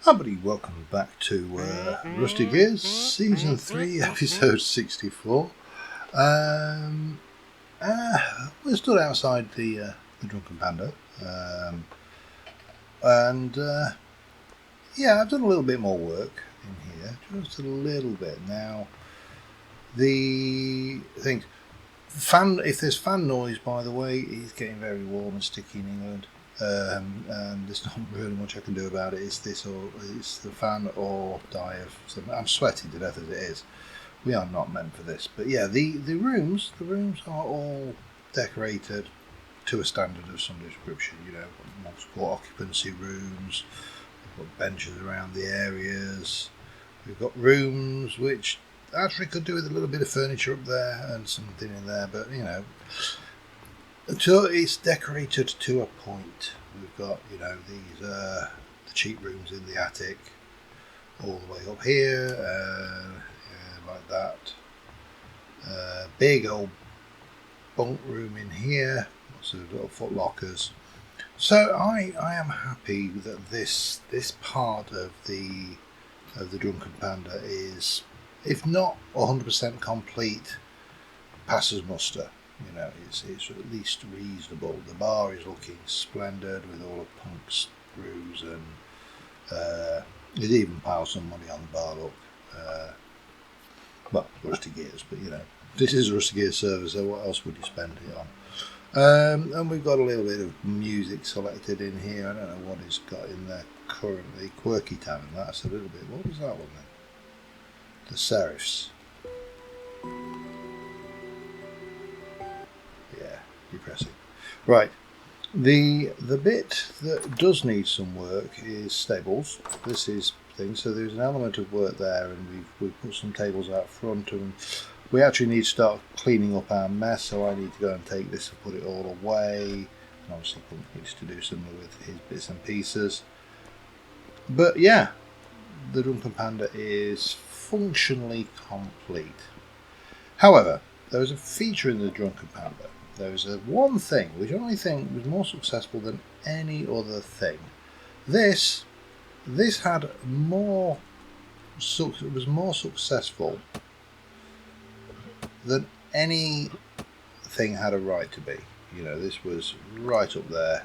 Hi buddy, welcome back to Rusty Gears, Season 3, Episode 64. We stood outside the Drunken Panda, yeah, I've done a little bit more work in here, just a little bit. Now, the thing, if there's fan noise, by the way, it's getting very warm and sticky in England. And there's not really much I can do about it. It's this, or it's the fan, or die of some. I'm sweating to death as it is. We are not meant for this. But yeah, the rooms are all decorated to a standard of some description. You know, multiple occupancy rooms. We've got benches around the areas. We've got rooms which actually could do with a little bit of furniture up there and something in there. But you know. So it's decorated to a point. We've got, you know, these the cheap rooms in the attic, all the way up here, yeah, like that. Big old bunk room in here, lots of little foot lockers. So I am happy that this part of the Drunken Panda is, if not 100% complete, passes muster. You know, it's at least reasonable. The bar is looking splendid with all of Punk's screws, and there's even piled some money on the bar. Look, well, Rusty Gears, but you know, this is a Rusty Gears server, so what else would you spend it on? And we've got a little bit of music selected in here. I don't know what it's got in there currently. Quirky Tavern, that's a little bit. What was that one then? The Serifs. Depressing. Right, the bit that does need some work is stables. This is thing. So there's an element of work there, and we've put some tables out front, and we actually need to start cleaning up our mess. So I need to go and take this and put it all away. And obviously, Punk needs to do similar with his bits and pieces. But yeah, the Drunken Panda is functionally complete. However, there is a feature in the Drunken Panda. There was one thing which I think was more successful than any other thing. This had more. It was more successful than anything had a right to be. You know, this was right up there.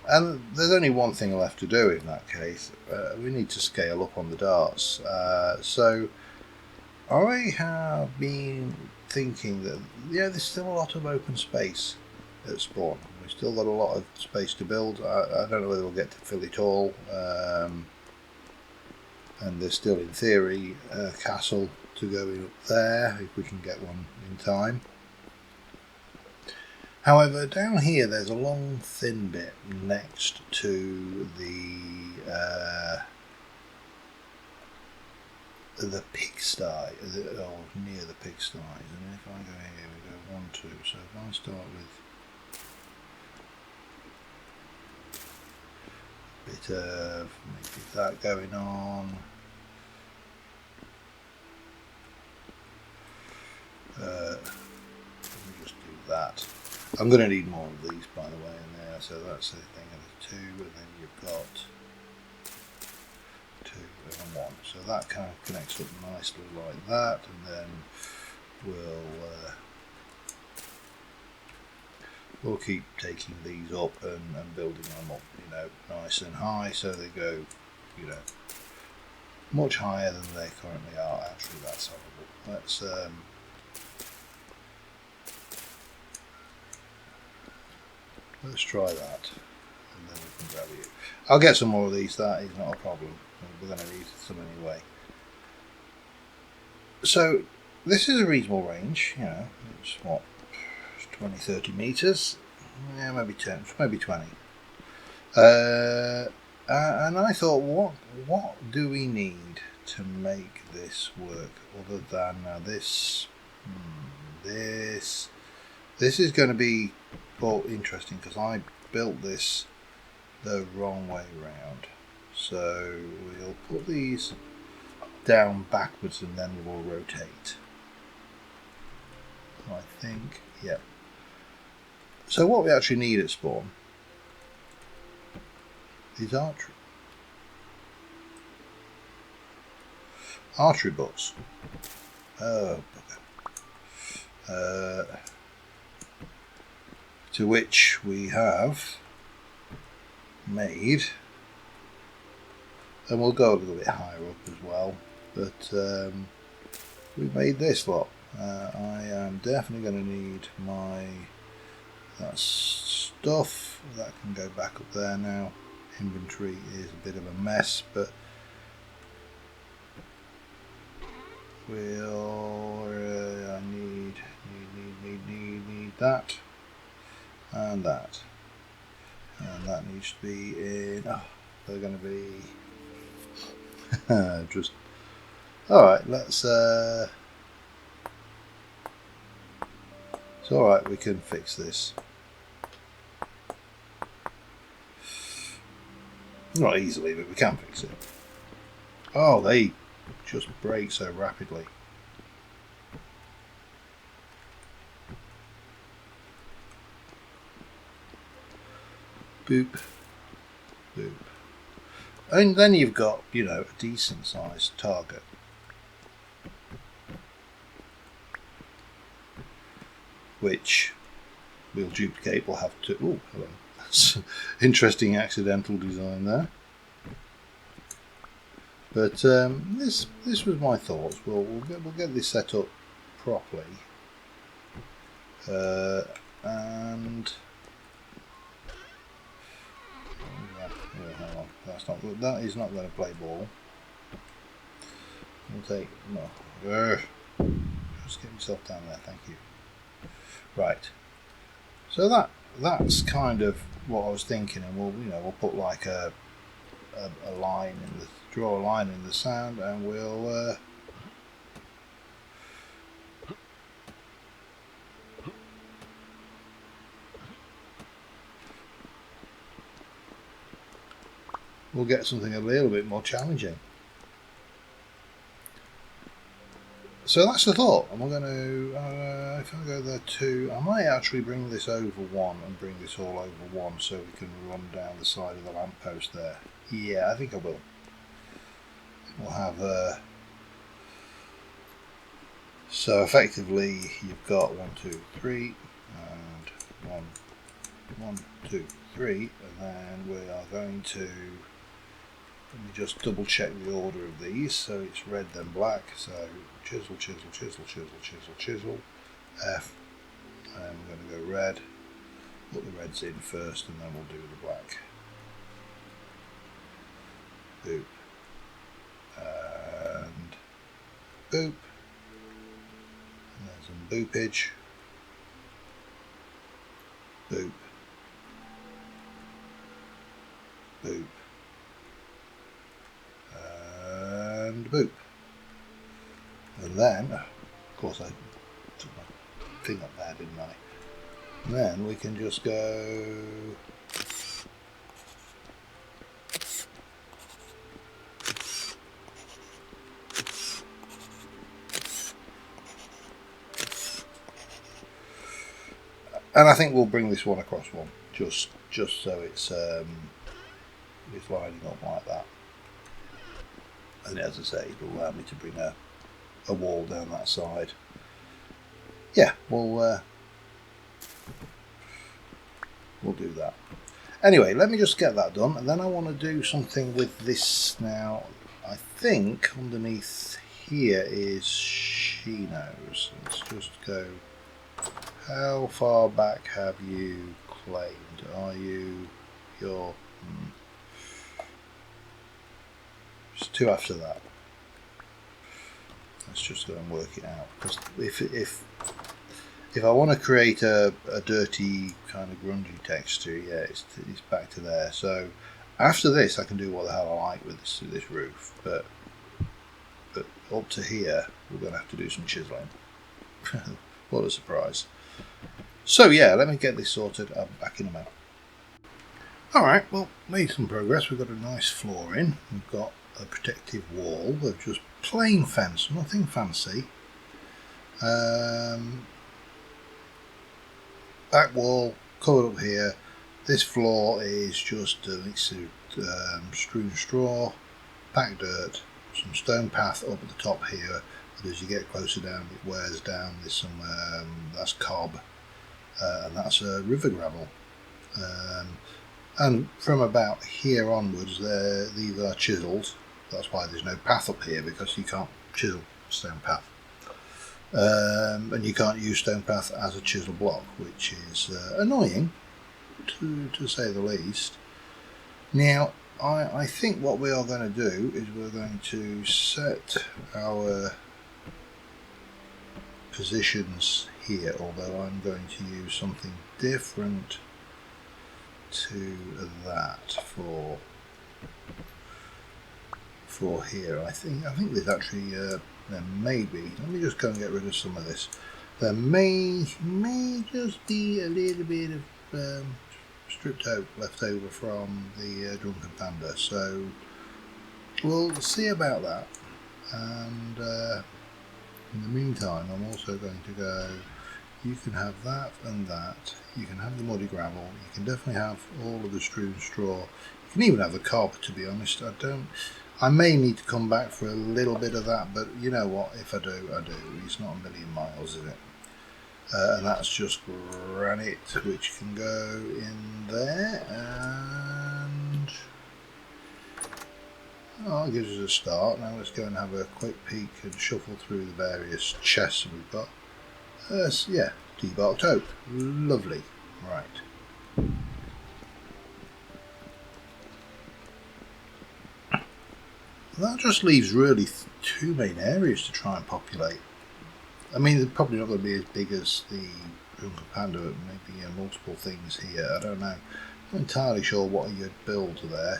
And there's only one thing left to do in that case. We need to scale up on the darts. So I have been thinking that, yeah, there's still a lot of open space at spawn. We've still got a lot of space to build. I don't know whether we'll get to fill it all. And there's still, in theory, a castle to go in up there, if we can get one in time. However, down here there's a long thin bit next to the pigsty, or near the pigsty. And if I go here, we go 1, 2. So if I start with a bit of maybe that going on, let me just do that. I'm going to need more of these, by the way, in there. So that's the thing of the 2, and then you've got 2 and 1. So that kind of connects up nicely like that, and then we'll keep taking these up and building them up, you know, nice and high, so they go, you know, much higher than they currently are. Actually, that's horrible. Let's try that, and then we can grab you. I'll get some more of these. That is not a problem. We're going to need some anyway. So this is a reasonable range. You know, it's what, 20-30 meters. Yeah, maybe 10, maybe 20. And I thought, what do we need to make this work other than this? This is going to be interesting because I built this the wrong way round. So we'll put these down backwards and then we'll rotate. I think, yeah. So what we actually need at spawn These archery books. Oh, to which we have made, and we'll go a little bit higher up as well, but we made this lot. I am definitely going to need that stuff. That can go back up there now. Inventory is a bit of a mess, but I need that and that, and that needs to be in. Oh, they're going to be just all right. Let's. It's all right. We can fix this. Not easily, but we can fix it. Oh, they just break so rapidly. Boop, boop. And then you've got, you know, a decent sized target. Which we'll duplicate. We'll have to. Oh, hello. That's interesting accidental design there. But this was my thoughts. We'll get this set up properly. And hang on. That is not going to play ball. We'll take no. Just get myself down there. Thank you. Right. So that's kind of what I was thinking, and we'll put like a line in draw a line in the sand, and we'll get something a little bit more challenging. So that's the thought, and we're going to, if I go there 2, I might actually bring this over 1 and bring this all over 1 so we can run down the side of the lamppost there. Yeah, I think I will. We'll have so effectively you've got 1, 2, 3 and 1, 2, 3, and then we are going to, let me just double check the order of these. So it's red then black. So chisel, chisel, chisel, chisel, chisel, chisel, F, and we're going to go red. Put the reds in first, and then we'll do the black. Boop. And boop. And there's some boopage. Boop. Boop. And boop. And then, of course, I took my thing up there, didn't I? And then we can just go. And I think we'll bring this one across one, just so it's lining up like that. And as I say, it'll allow me to bring a wall down that side. Yeah, we'll do that. Anyway, let me just get that done, and then I want to do something with this now. I think underneath here is Shino's. Let's just go. How far back have you claimed? Are you your? It's 2 after that. Let's just go and work it out. Because if I want to create a dirty kind of grungy texture, yeah, it's back to there. So after this, I can do what the hell I like with this roof. But up to here, we're going to have to do some chiseling. What a surprise! So yeah, let me get this sorted. I'm back in a minute. Alright, well, made some progress. We've got a nice floor in. We've got a protective wall with just plain fence, nothing fancy. Back wall covered up here. This floor is just a mix of strewn straw, packed dirt, some stone path up at the top here, but as you get closer down it wears down. There's some that's cob, and that's river gravel, and from about here onwards these are chiselled. That's why there's no path up here, because you can't chisel stone path, and you can't use stone path as a chisel block, which is annoying to say the least. Now I think what we are going to do is we're going to set our positions here, although I'm going to use something different to that for here. I think there's actually there may be, let me just go and get rid of some of this. There may just be a little bit of stripped oak left over from the Drunken Panda, so we'll see about that. And in the meantime, I'm also going to go, you can have that and that, you can have the muddy gravel, you can definitely have all of the strewn straw, you can even have the cob. To be honest, I may need to come back for a little bit of that, but you know what, if I do, I do. It's not a million miles, is it? And that's just granite, which can go in there, and that gives us a start. Now let's go and have a quick peek and shuffle through the various chests we've got. Yeah, debarked oak, lovely. Right. That just leaves really two main areas to try and populate. I mean, they're probably not going to be as big as the Drunken Panda, but maybe multiple things here. I don't know. I'm not entirely sure what you'd build there,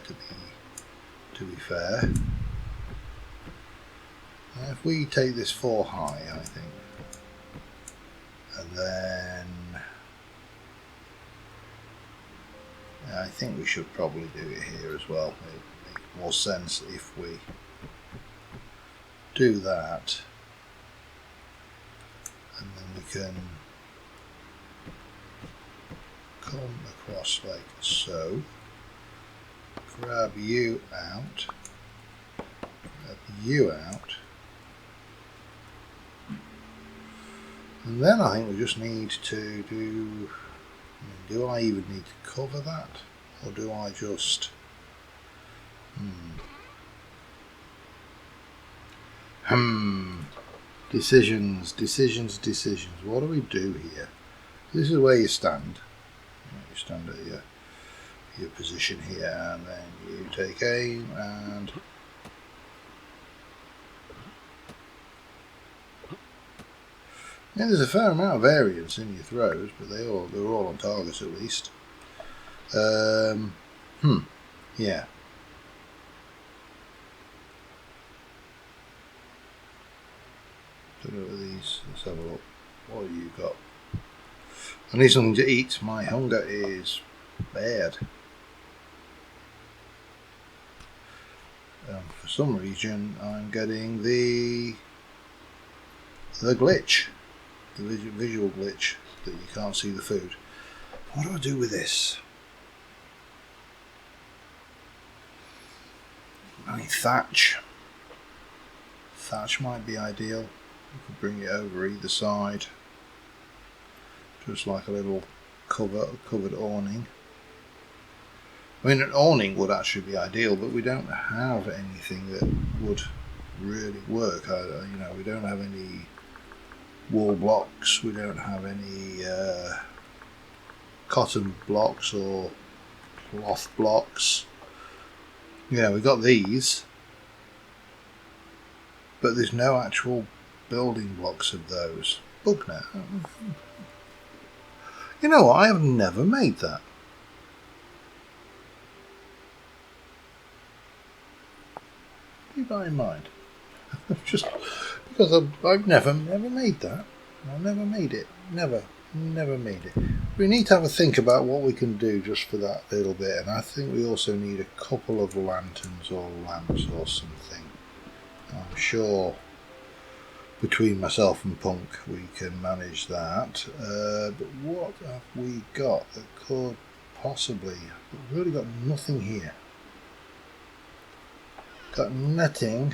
to be fair. Now, if we take this 4 high, I think, and then I think we should probably do it here as well. It would make more sense if we do that. And then we can come across like so, grab you out, and then I think we just need to do I even need to cover that, or do I just Decisions. What do we do here? This is where you stand. You stand at your position here, and then you take aim, and yeah, there's a fair amount of variance in your throws, but they're all on target at least. Yeah. Don't know what these. Let's have a look. What have you got? I need something to eat. My hunger is bad. For some reason, I'm getting the glitch, the visual glitch that you can't see the food. What do I do with this? I mean, thatch. Thatch might be ideal. You could bring it over either side, just like a little covered awning. I mean, an awning would actually be ideal, but we don't have anything that would really work. You know, we don't have any wall blocks. We don't have any cotton blocks or cloth blocks. You know, we've got these, but there's no actual building blocks of those. Bug net. You know what? I have never made that. Keep that in mind. Just because I've never made that. I've never made it. Never made it. We need to have a think about what we can do just for that little bit, and I think we also need a couple of lanterns or lamps or something. I'm sure between myself and Punk we can manage that, but what have we got that could possibly. I've really got nothing here. Got nothing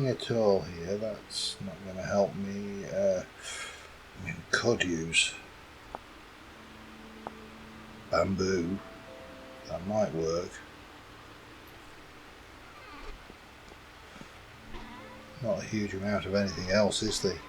at all here. That's not going to help me. I mean, could use bamboo. That might work. Not a huge amount of anything else, is there?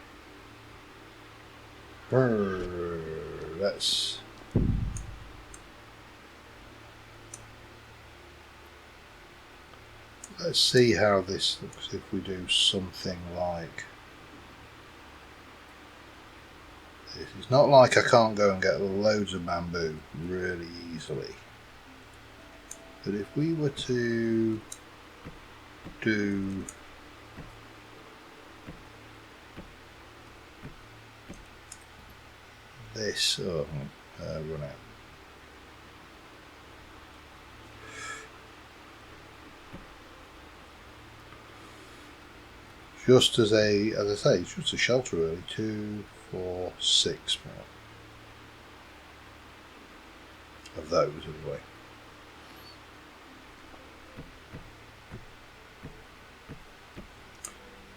Let's see how this looks if we do something like this. It's not like I can't go and get loads of bamboo really easily. But if we were to do this, run out. Just as I say, it's just a shelter really. 2, 4, 6 more of those anyway.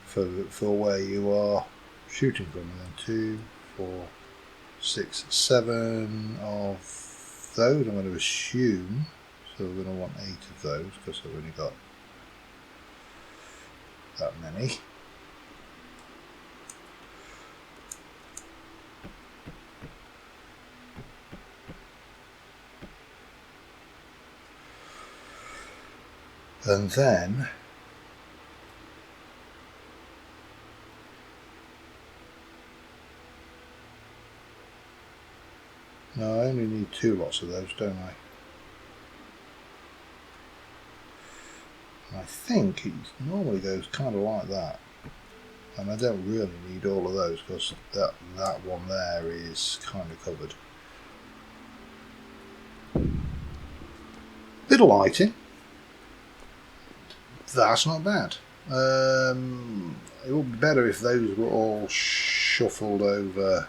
For where you are shooting from, and then 2, 4, 6, 7 of those. I'm going to assume, so we're going to want 8 of those because I've only got that many. And then no, I only need 2 lots of those, don't I? And I think it normally goes kind of like that, and I don't really need all of those because that one there is kind of covered. Bit of lighting. That's not bad. It would be better if those were all shuffled over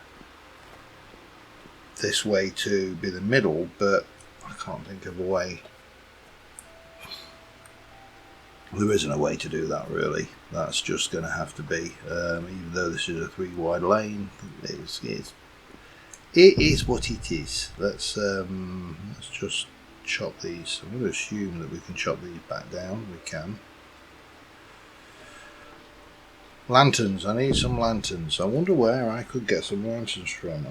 this way to be the middle, but I can't think of a way. There isn't a way to do that really. That's just going to have to be, even though this is a 3 wide lane, it is what it is. Let's just chop these. I'm going to assume that we can chop these back down. We can. Lanterns. I need some lanterns. I wonder where I could get some lanterns from.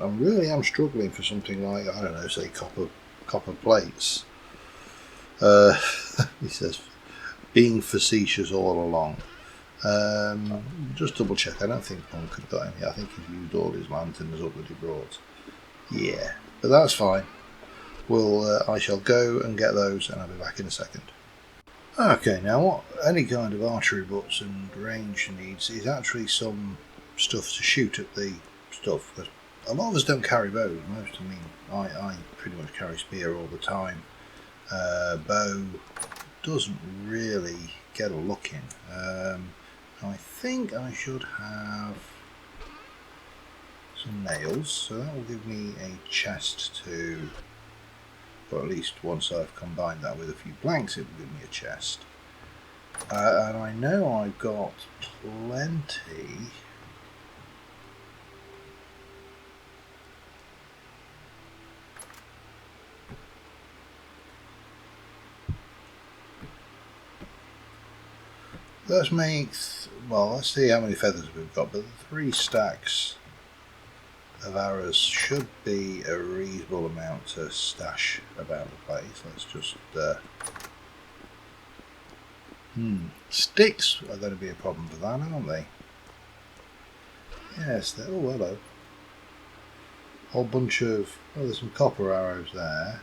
I really am struggling for something like, I don't know, say copper plates. He says, being facetious all along. Just double check. I don't think Punk had got any. I think he's used all his lanterns up that he brought. Yeah, but that's fine. I shall go and get those, and I'll be back in a second. Okay, now what any kind of archery butts and range needs is actually some stuff to shoot at the stuff. Because a lot of us don't carry bows. I pretty much carry spear all the time. Bow doesn't really get a look in. I think I should have some nails, so that will give me a chest to. Or at least once I've combined that with a few blanks, it will give me a chest. And I know I've got plenty. Let's make, let's see how many feathers we've got, but the 3 stacks of arrows should be a reasonable amount to stash about the place. Let's just sticks are going to be a problem for that, aren't they? Yes, they're hello. Whole bunch of there's some copper arrows there.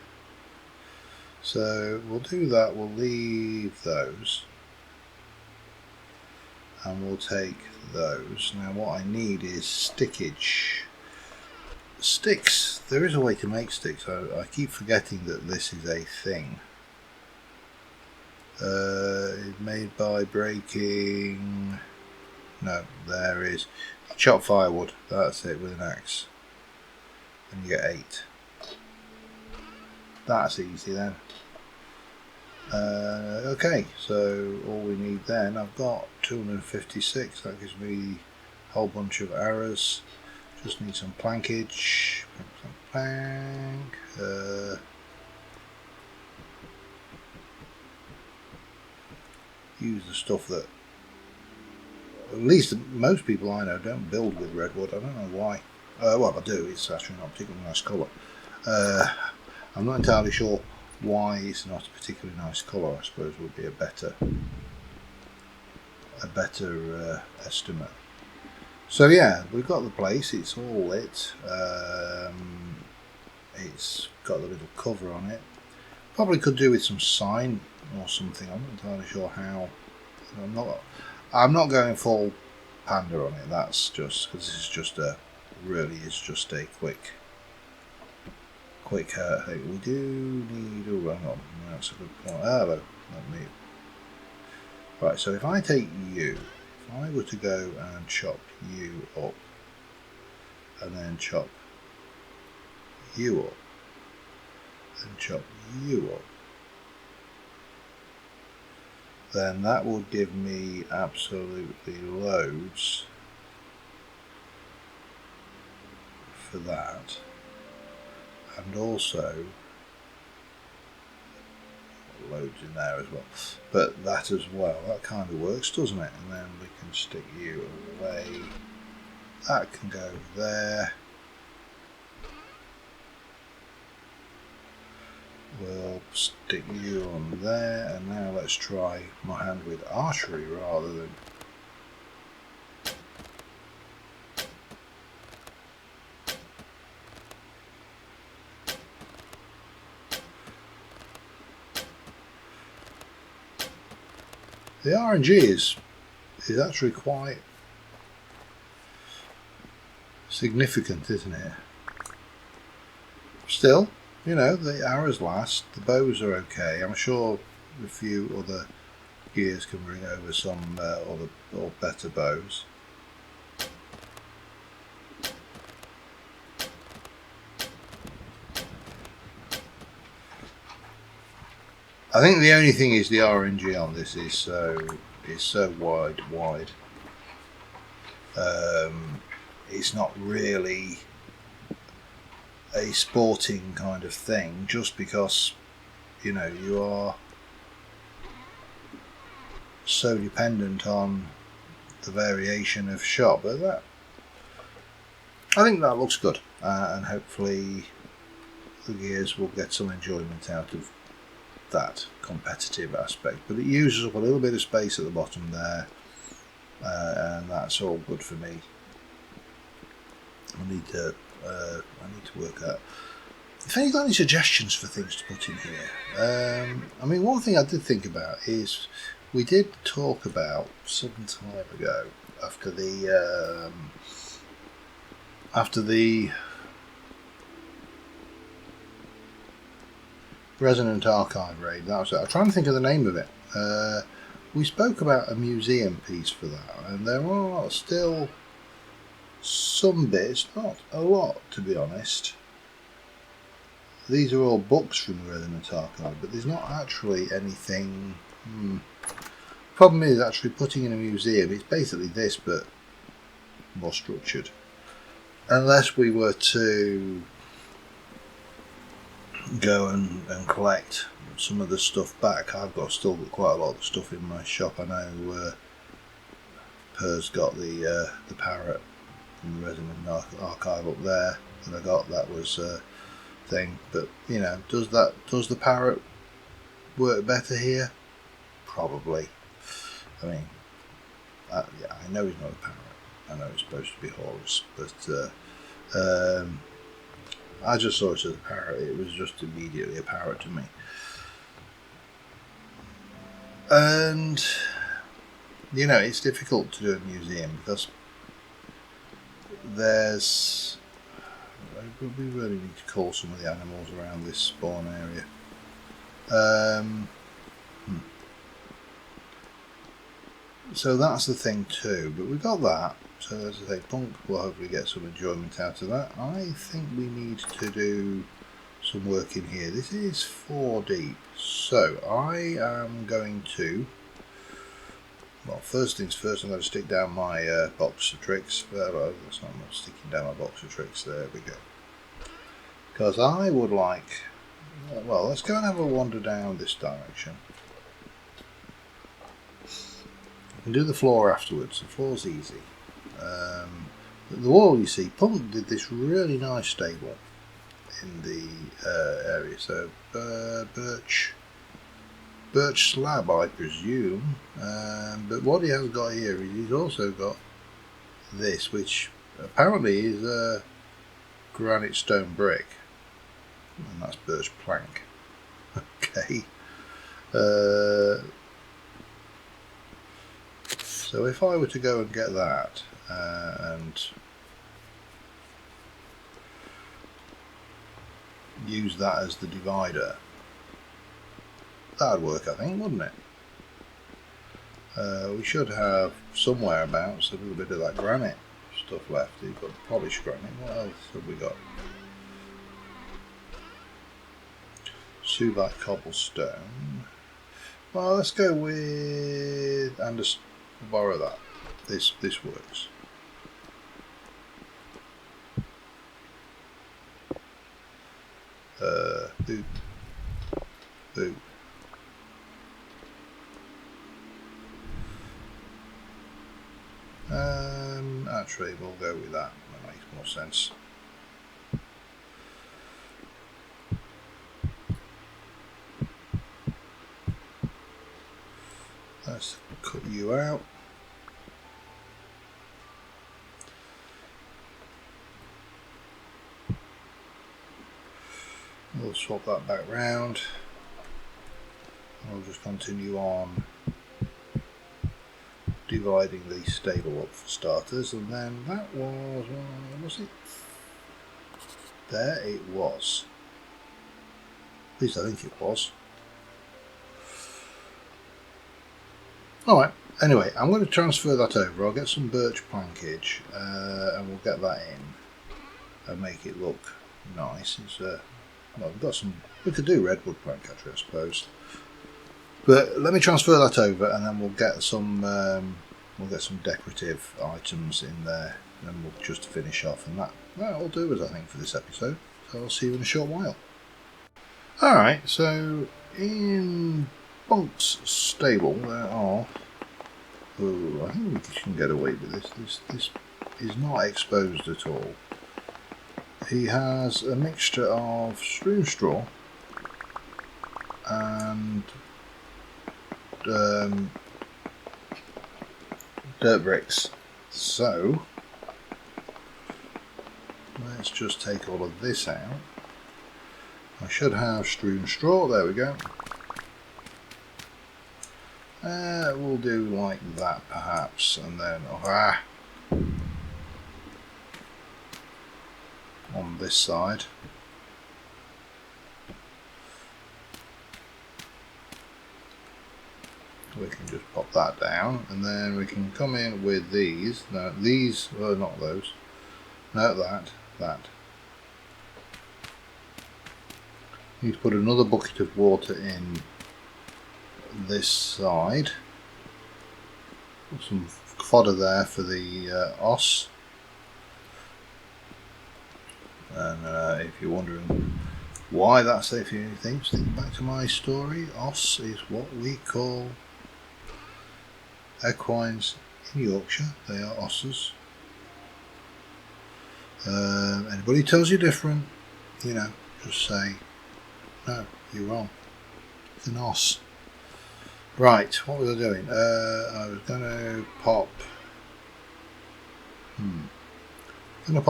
So we'll do that, we'll leave those. And we'll take those. Now what I need is stickage. Sticks. There is a way to make sticks. I keep forgetting that this is a thing. Made by breaking. No, there is. Chop firewood. That's it with an axe. And you get 8. That's easy then. Okay, so all we need then, I've got 256, that gives me a whole bunch of arrows. Just need some plankage. Plank. Use the stuff that, at least most people I know don't build with redwood. I don't know why. Well, I do, it's actually not a particularly nice colour. I'm not entirely sure why it's not a particularly nice colour. I suppose would be a better estimate. So yeah, we've got the place, it's all lit. It's got a little cover on it. Probably could do with some sign or something. I'm not entirely sure how. I'm not going full panda on it. That's just because this is just a quick thing. We do need. Oh, hang on. That's a good point. Hello. Let me. Right. So if I take you, if I were to go and chop you up, and then chop you up, and chop you up, then that would give me absolutely loads for that, and also loads in there as well, but that as well, that kind of works, doesn't it? And then we can stick you away, that can go there. We'll stick you on there, and now let's try my hand with archery rather than the RNG is actually quite significant, isn't it? Still, you know, the arrows last, the bows are okay. I'm sure a few other gears can bring over some or better bows. I think the only thing is the RNG on this is so wide. It's not really a sporting kind of thing, just because, you know, you are so dependent on the variation of shot. But that, I think that looks good, and hopefully the gears will get some enjoyment out of that competitive aspect. But it uses up a little bit of space at the bottom there, and that's all good for me. I need to work out if you've got any suggestions for things to put in here. I mean, one thing I did think about is we did talk about some time ago after the Resonant Archive raid. That was it. I'm trying to think of the name of it. We spoke about a museum piece for that, and there are still some bits, not a lot to be honest. These are all books from the Resonant Archive, but there's not actually anything. Problem is actually putting in a museum. It's basically this, but more structured. Unless we were to go and collect some of the stuff back. I've still got quite a lot of stuff in my shop. I know Per's got the parrot from the Resonant Archive up there that I got. That was a thing, but you know, does the parrot work better here? Probably. I mean, yeah, I know he's not a parrot. I know it's supposed to be Horus, but I just saw it as a parrot. It was just immediately a parrot to me. And you know, it's difficult to do a museum because we really need to call some of the animals around this spawn area. So that's the thing too, but we've got that. So as I say, Punk will hopefully get some enjoyment out of that. I think we need to do some work in here. This is 4 deep, so I am going to, well, first things first, I'm going to stick down my box of tricks. Well, that's not sticking down my box of tricks. There we go. Because I would like, well, let's go and have a wander down this direction. I can do the floor afterwards. The floor's easy. The wall, you see, Punk did this really nice stable in the area. So birch slab, I presume. But what he has got here is he's also got this, which apparently is a granite stone brick, and that's birch plank. Okay. So if I were to go and get that and use that as the divider, that'd work, I think, wouldn't it? We should have somewhere abouts a little bit of that granite stuff left. You've got polished granite. What else have we got? Subat cobblestone. Well, let's go with, and just borrow that. This works. Boop. Boop. Actually, we'll go with that. That makes more sense. Let's cut you out. We'll swap that back round. We'll just continue on dividing the stable up for starters, and then that was it? There it was. At least I think it was. Alright, anyway, I'm going to transfer that over. I'll get some birch plankage and we'll get that in and make it look nice. It's, well, we've got some, we could do redwood plank actually, I suppose. But let me transfer that over, and then we'll get some decorative items in there, and then we'll just finish off, and that'll do us, I think, for this episode. So I'll see you in a short while. Alright, so in Bunk's stable there are, I think we can get away with this. This is not exposed at all. He has a mixture of strewn straw and dirt bricks. So let's just take all of this out. I should have strewn straw. There we go. We'll do like that perhaps, and then on this side. We can just pop that down, and then we can come in with these. No, these were not those. No, that. Need to put another bucket of water in this side. Put some fodder there for the os. And if you're wondering why that's there for anything, just think back to my story. Os is what we call equines in Yorkshire. They are osses. Anybody tells you different, just say, no, you're wrong. It's an os. Right, what was I doing? I was going to pop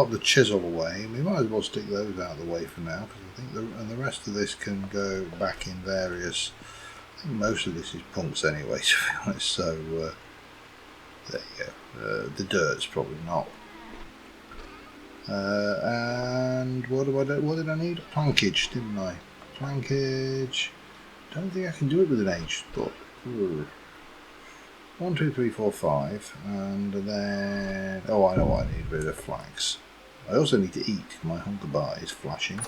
the chisel away, and we might as well stick those out of the way for now, because I think the rest of this can go back in various. I think most of this is punks anyway, to be honest. So there you go. The dirt's probably not. And what did I need? Plankage, didn't I? Plankage. Don't think I can do it with an H, but 1, 2, 3, 4, 5, and then I know what I need. A bit of flax. I also need to eat. My hunger bar is flashing.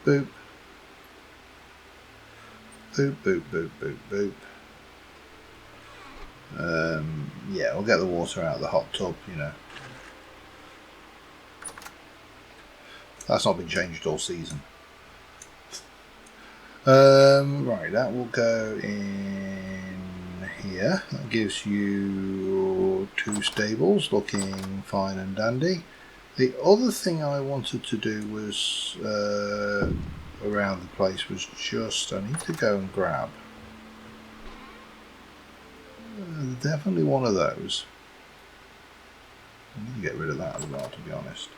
Boop. Boop, boop, boop, boop, boop. Yeah, we'll get the water out of the hot tub, you know. That's not been changed all season. Right, that will go in here. That gives you 2 stables looking fine and dandy. The other thing I wanted to do was around the place was just, I need to go and grab definitely one of those. I need to get rid of that as well, to be honest.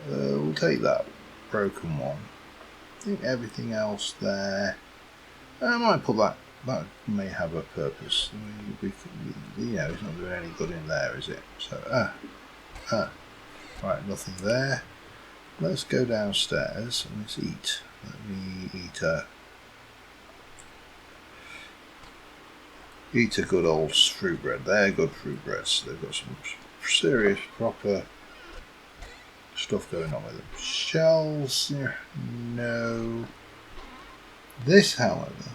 We'll take that broken one. I think everything else there, I might put that. That may have a purpose. You know, it's not doing any good in there, is it? So, right, nothing there. Let's go downstairs and let's eat. Let me eat a good old fruit bread. They're good fruit breads. They've got some serious, proper stuff going on with them. Shells, no. This, however,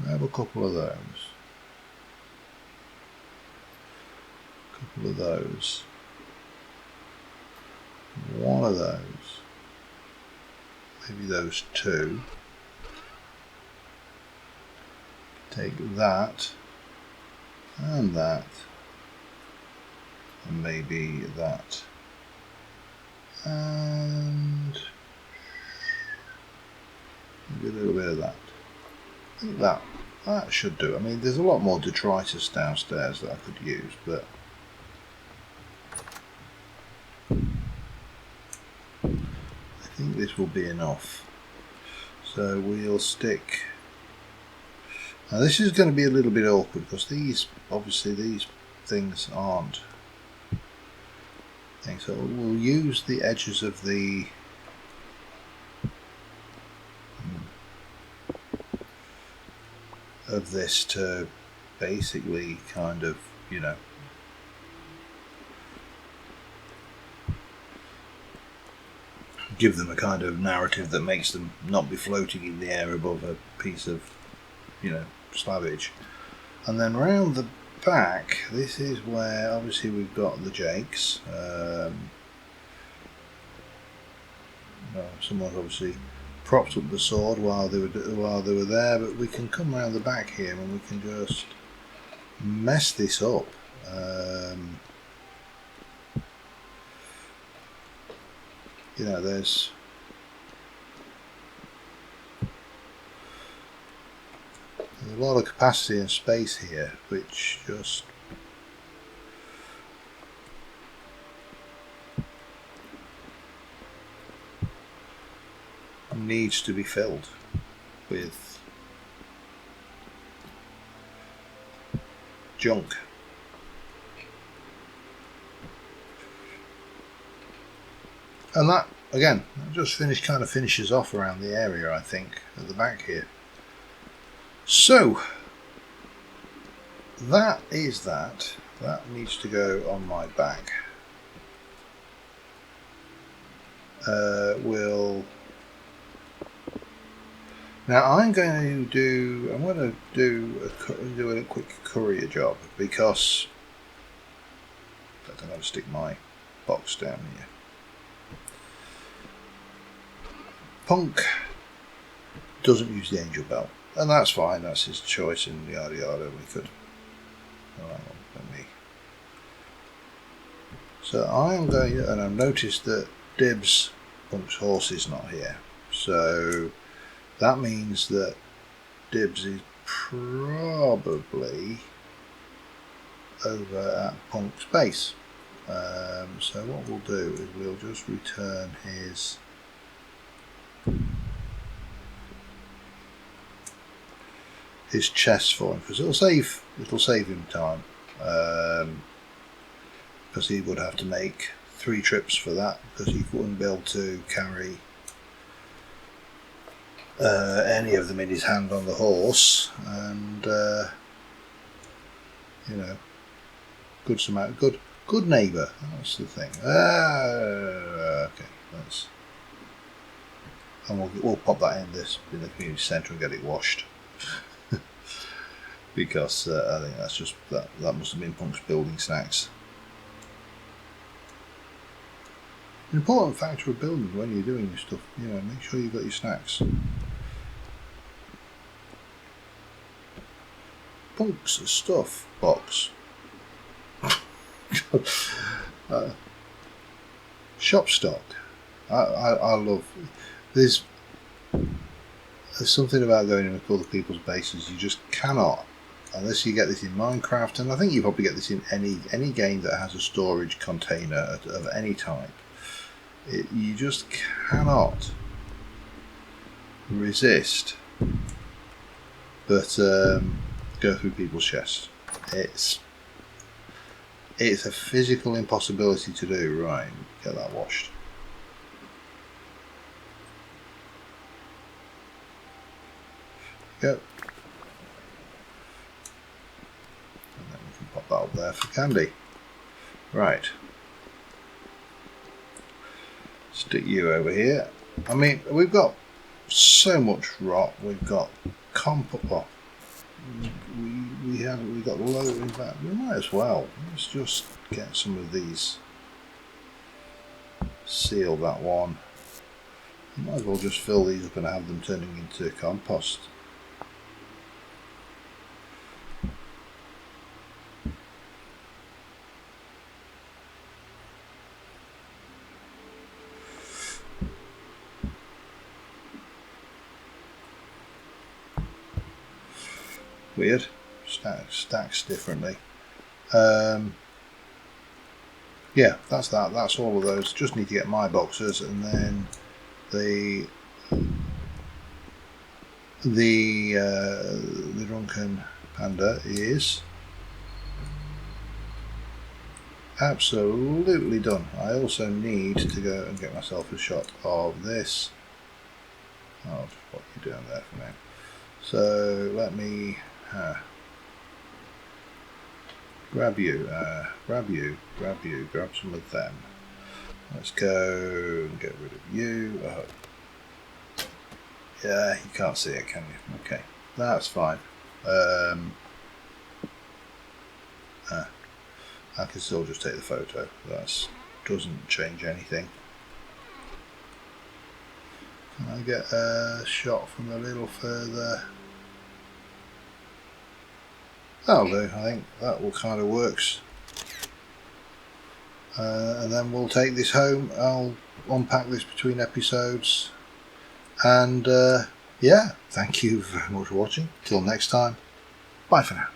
grab a couple of those. Couple of those. One of those. Maybe those 2. Take that. And that. And maybe that. And maybe a little bit of that. I think that should do. I mean, there's a lot more detritus downstairs that I could use, but I think this will be enough. So we'll stick. Now this is going to be a little bit awkward because these, obviously these things aren't things. So we'll use the edges of the this to basically kind of, you know, give them a kind of narrative that makes them not be floating in the air above a piece of, you know, slabbage. And then round the back, this is where obviously we've got the jakes. Someone's obviously propped up the sword while they were there, but we can come around the back here and we can just mess this up. You know, there's a lot of capacity and space here, which just needs to be filled with junk. And that, again, just finishes off around the area, I think, at the back here. So, that is that. That needs to go on my back. Now I'm going to do a quick courier job, because I'm going to stick my box down here. Punk doesn't use the angel bell, and that's fine. That's his choice, and yada yada. We could. Oh, hang on, let me. So I'm going, and I've noticed that Dibs, Punk's horse, is not here. So that means that Dibs is probably over at Punk's base. So what we'll do is we'll just return his chest for him, because it'll save him time, because he would have to make 3 trips for that, because he wouldn't be able to carry any of them in his hand on the horse, and you know, good Good neighbour. That's the thing. Okay, and we'll pop that in the community centre and get it washed. Because I think that's just that must have been Punk's building snacks. An important factor of building when you're doing your stuff, you know, make sure you've got your snacks. Punk's stuff box. Shop stock. I love. There's something about going into other people's bases. You just cannot, unless you get this in Minecraft, and I think you probably get this in any game that has a storage container of any type. You just cannot resist but go through people's chests. It's a physical impossibility to do. Right, get that washed. Go. And then we can pop that up there for candy. Right. Stick you over here. I mean, we've got so much rot. We've got compost. Well, we got loads. In fact, we might as well. Let's just get some of these. Seal that one. We might as well just fill these up and have them turning into compost. Weird. Stacks differently. Yeah, that's that. That's all of those. Just need to get my boxes, and then the drunken panda is absolutely done. I also need to go and get myself a shot of this. I'll just put you down there for now. So let me grab some of them. Let's go and get rid of you. Yeah, you can't see it, can you? Okay, that's fine. I can still just take the photo. That doesn't change anything. Can I get a shot from a little further? That'll do. I think that will kind of works. And then we'll take this home. I'll unpack this between episodes. And yeah, thank you very much for watching. Till next time, bye for now.